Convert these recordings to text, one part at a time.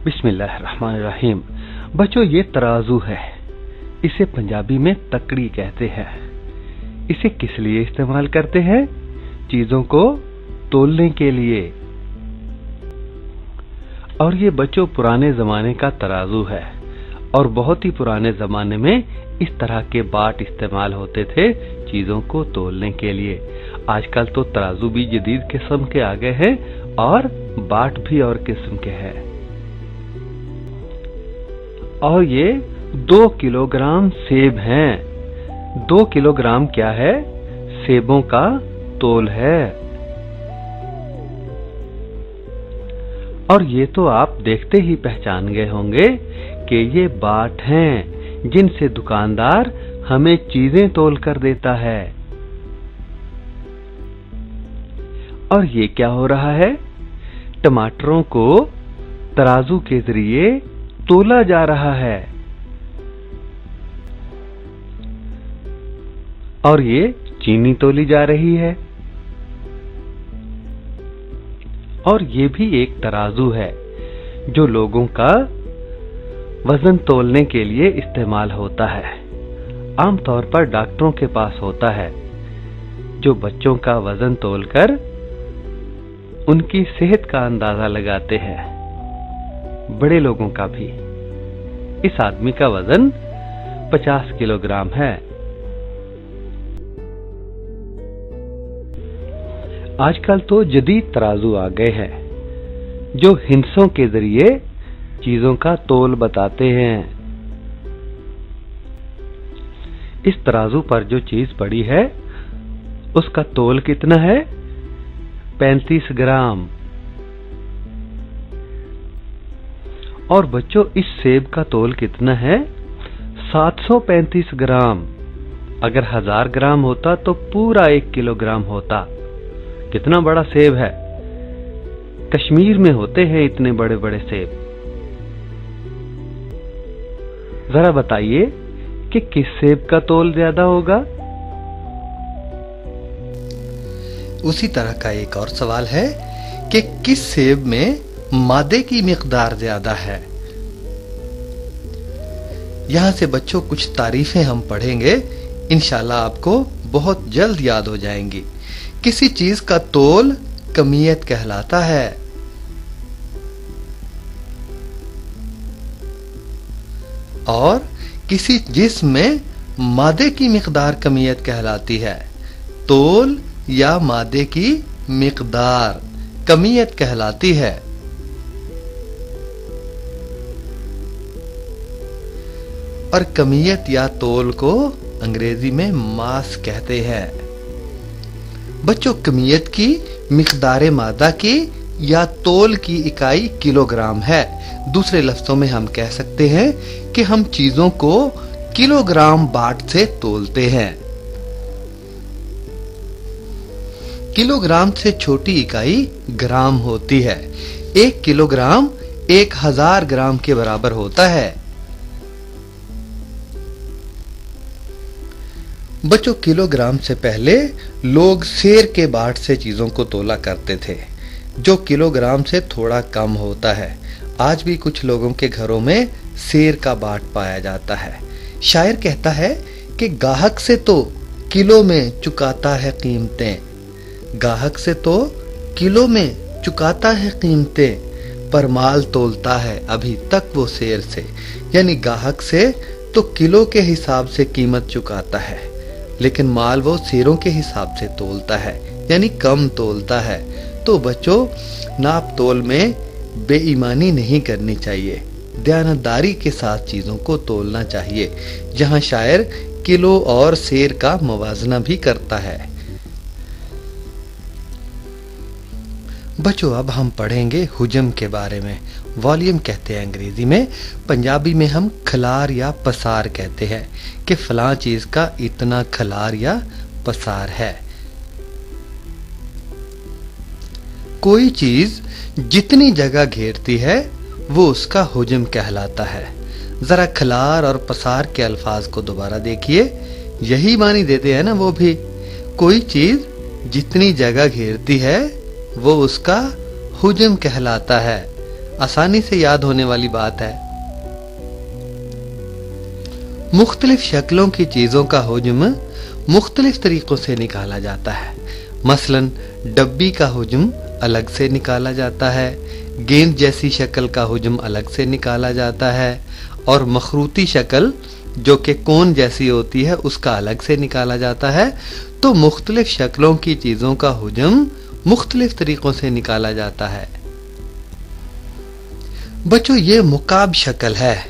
बिस्मिल्लाहिर्रहमानिर्रहीम। बच्चों, ये तराजू है। इसे पंजाबी में तकड़ी कहते हैं। इसे किस लिए इस्तेमाल करते हैं? चीजों को तोलने के लिए। और ये बच्चों पुराने जमाने का तराजू है और बहुत ही पुराने जमाने में इस तरह के बाट इस्तेमाल होते थे चीजों को तोलने के लिए। आजकल तो तराजू भी जदीद किस्म के आ गए हैं और बाट भी और किस्म के हैं। और ये 2 किलोग्राम सेब हैं। 2 किलोग्राम क्या है? सेबों का तोल है। और ये तो आप देखते ही पहचान गए होंगे कि ये बाट हैं जिनसे दुकानदार हमें चीजें तोल कर देता है। और ये क्या हो रहा है? टमाटरों को तराजू के जरिए तोला जा रहा है। और ये चीनी तोली जा रही है। और ये भी एक तराजू है जो लोगों का वजन तोलने के लिए इस्तेमाल होता है। आमतौर पर डॉक्टरों के पास होता है जो बच्चों का वजन तोलकर उनकी सेहत का अंदाजा लगाते हैं। बड़े लोगों का भी। इस आदमी का वजन 50 किलोग्राम है। आजकल तो जदीद तराजू आ गए हैं जो हिंसों के जरिए चीजों का तोल बताते हैं। इस तराजू पर जो चीज पड़ी है उसका तोल कितना है? 35 ग्राम। और बच्चों, इस सेब का तोल कितना है? 735 ग्राम। अगर 1000 ग्राम होता तो पूरा 1 किलोग्राम होता। कितना बड़ा सेब है। कश्मीर में होते हैं इतने बड़े बड़े सेब। जरा बताइए कि किस सेब का तोल ज्यादा होगा? उसी तरह का एक और सवाल है कि किस सेब में मादे की मिकदार ज्यादा है। यहां से बच्चों कुछ तारीफें हम पढ़ेंगे, इंशाल्लाह आपको बहुत जल्द याद हो जाएंगी। किसी चीज का तोल कमियत कहलाता है। और किसी जिस्म में मादे की मिकदार कमियत कहलाती है। तोल या मादे की मिकदार कमियत कहलाती है। और कमियत या तोल को अंग्रेजी में मास कहते हैं। बच्चों, कमियत की मिकदार मादा की या तोल की इकाई किलोग्राम है। दूसरे लफ्जों में हम कह सकते हैं कि हम चीजों को किलोग्राम बाट से तोलते हैं। किलोग्राम से छोटी इकाई ग्राम होती है। 1 किलोग्राम 1000 ग्राम के बराबर होता है। बच्चों, किलोग्राम से पहले लोग सेर के बाट से चीजों को तोला करते थे, जो किलोग्राम से थोड़ा कम होता है। आज भी कुछ लोगों के घरों में सेर का बाट पाया जाता है। शायर कहता है कि गाहक से तो किलो में चुकाता है कीमतें। गाहक से तो किलो में चुकाता है कीमतें, पर माल तोलता है अभी तक वो सेर से। यानी गाहक से तो किलो के हिसाब से कीमत चुकाता है, लेकिन माल वो सेरों के हिसाब से तोलता है, यानी कम तोलता है। तो बच्चों, नाप तोल में बेईमानी नहीं करनी चाहिए। दयानतदारी के साथ चीजों को तोलना चाहिए। जहां शायर किलो और सेर का मवाजना भी करता है। बच्चों, अब हम पढ़ेंगे हुजम के बारे में। वॉल्यूम कहते हैं अंग्रेजी में। पंजाबी में हम खलार या पसार कहते हैं कि फलां चीज का इतना खलार या पसार है। कोई चीज जितनी जगह घेरती है वो उसका हुजम कहलाता है। जरा खलार और पसार के अल्फाज को दोबारा देखिए, यही मानी देते हैं ना वो भी। कोई चीज जितनी जगह घेरती है वो उसका हुजम कहलाता है। आसानी से याद होने वाली बात है। मुख्तलिफ शक्लों की चीजों का हुज्म मुख्तलिफ तरीकों से निकाला जाता है। मसलन डब्बी का हुज्म अलग से निकाला जाता है, गेंद जैसी शक्ल का हुज्म अलग से निकाला जाता है, और मखरूती शक्ल जो कि कोन जैसी होती है उसका अलग से निकाला जाता है। तो मुख्तलिफ शक्लों की चीजों का हुज्म मुख्तलिफ तरीकों से निकाला जाता है। बच्चों, ये मुकाब शक्ल है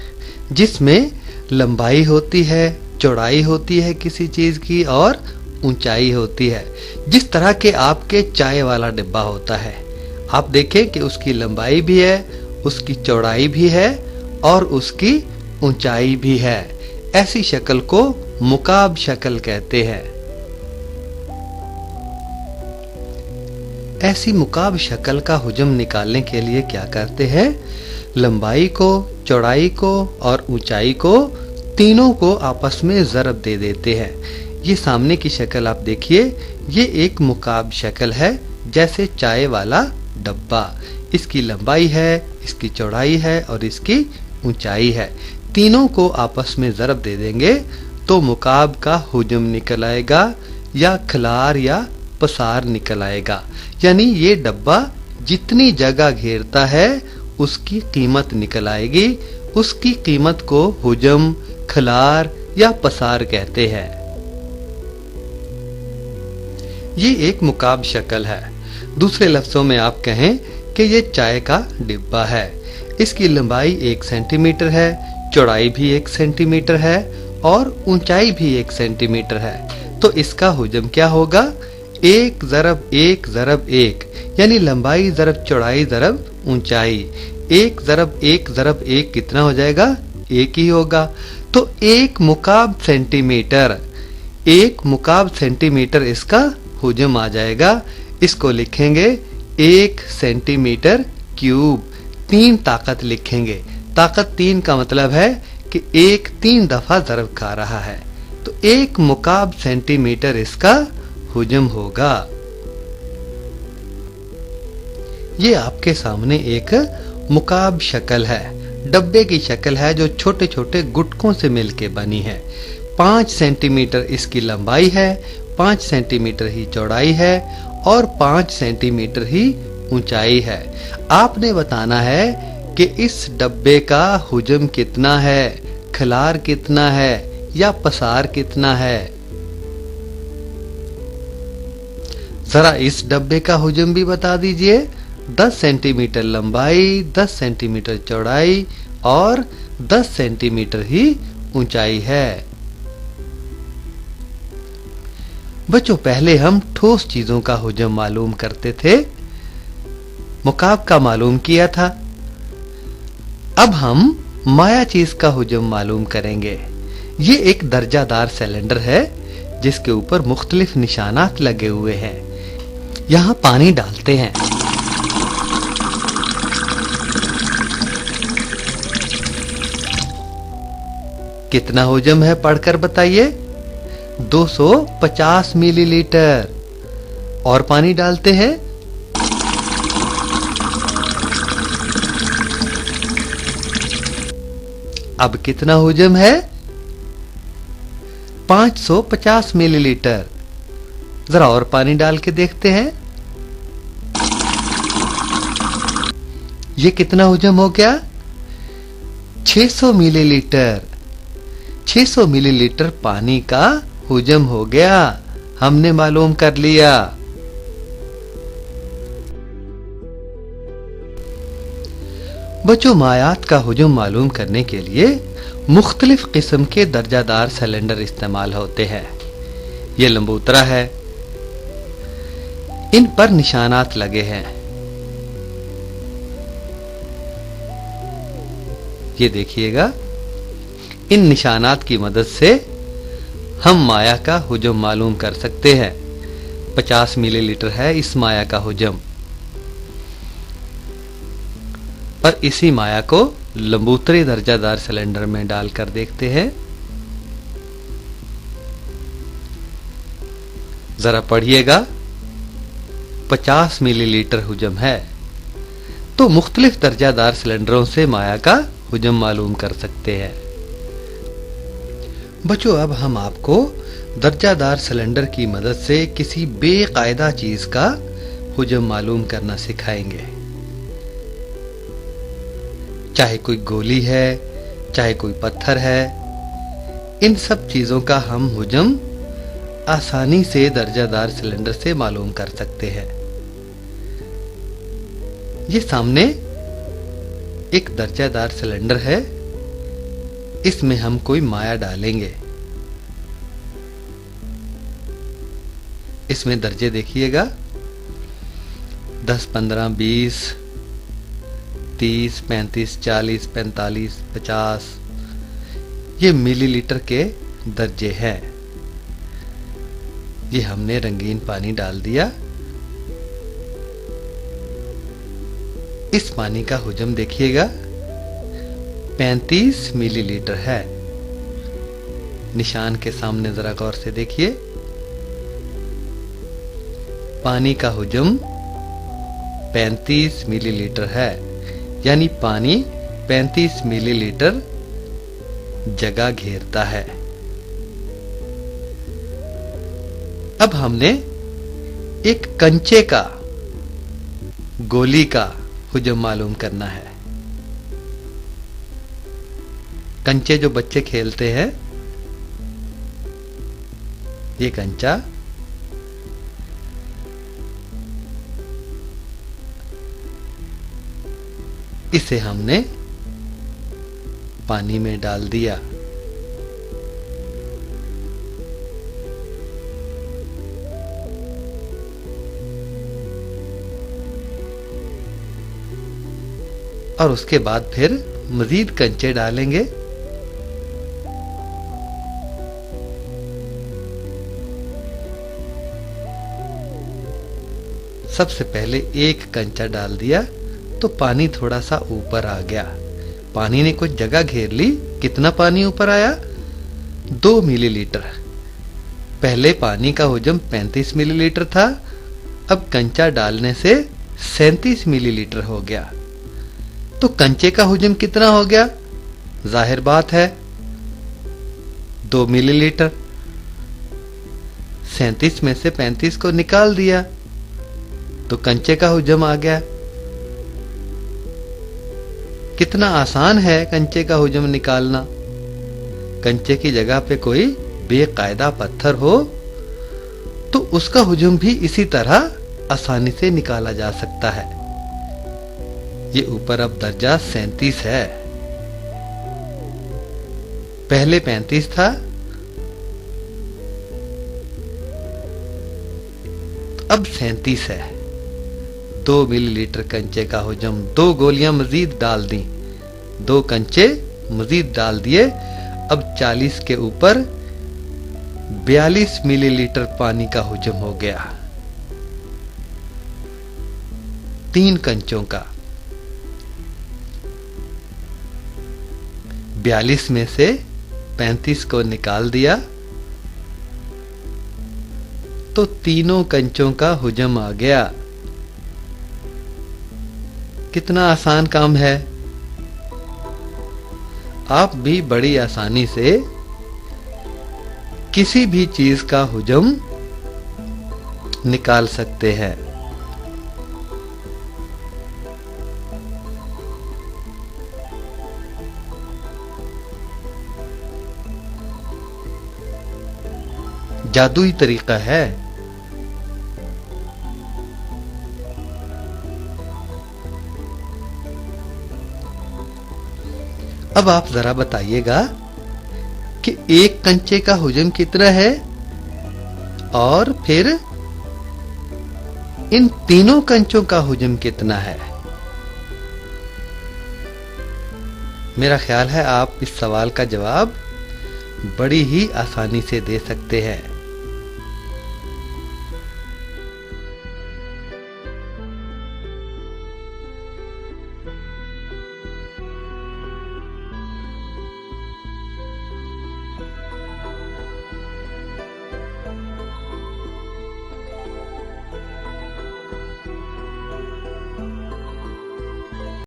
जिसमें लंबाई होती है, चौड़ाई होती है किसी चीज की, और ऊंचाई होती है। जिस तरह के आपके चाय वाला डिब्बा होता है, आप देखें कि उसकी लंबाई भी है, उसकी चौड़ाई भी है और उसकी ऊंचाई भी है। ऐसी शक्ल को मुकाब शक्ल कहते हैं। ऐसी मुकाब शक्ल का हुज्म निकालने के लिए क्या करते हैं? लंबाई को, चौड़ाई को और ऊंचाई को, तीनों को आपस में ज़रब दे देते हैं। ये सामने की शक्ल आप देखिए, ये एक मुकाब शक्ल है, जैसे चाय वाला डब्बा। इसकी लंबाई है, इसकी चौड़ाई है और इसकी ऊंचाई है। तीनों को आपस में ज़रब दे देंगे तो मुकाब का हुज्म निकल आएगा, या खिलार या पसार निकल आएगा। यानी ये डब्बा जितनी जगह घेरता है उसकी कीमत निकल आएगी। उसकी कीमत को हुज्म, खिलार या पसार कहते हैं। ये एक मुकाब शक्ल है। दूसरे लफ्जों में आप कहें कि ये चाय का डिब्बा है। इसकी लंबाई 1 सेंटीमीटर है, चौड़ाई भी 1 सेंटीमीटर है और ऊंचाई भी 1 सेंटीमीटर है। तो इसका हुज्म क्या होगा? 1 ज़रब 1 ज़रब 1, यानी लंबाई ज़रब चौड़ाई ज़रब ऊंचाई। 1 ज़रब 1 ज़रब 1 कितना हो जाएगा? 1 ही होगा। तो 1 मुकाब सेंटीमीटर, 1 मुकाब सेंटीमीटर इसका हुज्म आ जाएगा। इसको लिखेंगे 1 सेंटीमीटर क्यूब। 3 ताकत लिखेंगे। ताकत 3 का मतलब है कि 1 3 दफा ज़रब खा रहा है। तो 1 मुकाब सेंटीमीटर इसका हुज्म होगा। ये आपके सामने एक मुकाब शक्ल है, डब्बे की शक्ल है जो छोटे छोटे गुटकों से मिलके बनी है। 5 सेंटीमीटर इसकी लंबाई है, 5 सेंटीमीटर ही चौड़ाई है और 5 सेंटीमीटर ही ऊंचाई है। आपने बताना है कि इस डब्बे का हुज्म कितना है, खिलार कितना है या पसार कितना है। जरा इस डब्बे का हुज्म भी बता दीजिए। 10 सेंटीमीटर लंबाई, 10 सेंटीमीटर चौड़ाई और 10 सेंटीमीटर ही ऊंचाई है। बच्चों, पहले हम ठोस चीजों का हुज्म मालूम करते थे, मुकाब का मालूम किया था। अब हम माया चीज का हुज्म मालूम करेंगे। ये एक दर्जादार सिलेंडर है जिसके ऊपर मुख्तलिफ निशानात लगे हुए हैं। यहाँ पानी डालते हैं। कितना हुज्म है पढ़कर बताइए? 250 मिलीलीटर। और पानी डालते हैं। अब कितना हुज्म है? 550 मिलीलीटर। जरा और पानी डाल के देखते हैं। ये कितना हुज्म हो गया? 600 मिलीलीटर। 600 मिलीलीटर पानी का हुज्म हो गया। हमने मालूम कर लिया। बच्चों, मायात का हुज्म मालूम करने के लिए मुख्तलिफ किस्म के दर्जादार सिलेंडर इस्तेमाल होते हैं। ये लंबूतरा है, इन पर निशानात लगे हैं। ये देखिएगा, इन निशानात की मदद से हम माया का हुज्म मालूम कर सकते हैं। 50 मिलीलीटर है इस माया का हुज्म। और इसी माया को लंबूतरे दर्जादार सिलेंडर में डालकर देखते हैं। जरा पढ़िएगा, 50 मिलीलीटर हुज्म है। तो मुख्तलिफ दर्जादार सिलेंडरों से माया का हुजम मालूम कर सकते हैं। बच्चों, अब हम आपको दर्जादार सिलेंडर की मदद से किसी बेकायदा चीज का हुजम मालूम करना सिखाएंगे। चाहे कोई गोली है, चाहे कोई पत्थर है, इन सब चीजों का हम हुजम आसानी से दर्जादार सिलेंडर से मालूम कर सकते हैं। ये सामने एक दर्जादार सिलेंडर है, इसमें हम कोई माया डालेंगे। इसमें दर्जे देखिएगा 10, 15, 20, 30, 35, 40, 45, 50। ये मिलीलीटर के दर्जे हैं। ये हमने रंगीन पानी डाल दिया। इस पानी का हुजम देखिएगा 35 मिलीलीटर है। निशान के सामने जरा गौर से देखिए, पानी का हुजम 35 मिलीलीटर है, यानी पानी 35 मिलीलीटर जगह घेरता है। अब हमने एक कंचे का, गोली का हुजम मालूम करना है। कंचे जो बच्चे खेलते हैं, ये कंचा इसे हमने पानी में डाल दिया। और उसके बाद फिर मजीद कंचे डालेंगे। सबसे पहले एक कंचा डाल दिया तो पानी थोड़ा सा ऊपर आ गया। पानी ने कुछ जगह घेर ली। कितना पानी ऊपर आया? 2 मिलीलीटर। पहले पानी का हुजम 35 मिलीलीटर था, अब कंचा डालने से 37 मिलीलीटर हो गया। तो कंचे का हुजम कितना हो गया? जाहिर बात है 2 मिलीलीटर। 37 में से 35 को निकाल दिया तो कंचे का हुजम आ गया। कितना आसान है कंचे का हुजम निकालना। कंचे की जगह पे कोई बेकायदा पत्थर हो तो उसका हुजम भी इसी तरह आसानी से निकाला जा सकता है। ये ऊपर अब दर्जा 37 है, पहले 35 था, अब 37 है। 2 मिलीलीटर कंचे का हुजम, 2 गोलियां मजीद डाल दी, 2 कंचे मजीद डाल दिए। अब 40 के ऊपर 42 मिलीलीटर पानी का हुजम हो गया। 3 कंचों का 42 में से 35 को निकाल दिया तो तीनों कंचों का हुजम आ गया। कितना आसान काम है। आप भी बड़ी आसानी से किसी भी चीज का हुजम निकाल सकते हैं। जादुई तरीका है। अब आप जरा बताइएगा कि एक कंचे का हुजम कितना है और फिर इन तीनों कंचों का हुजम कितना है। मेरा ख्याल है आप इस सवाल का जवाब बड़ी ही आसानी से दे सकते हैं।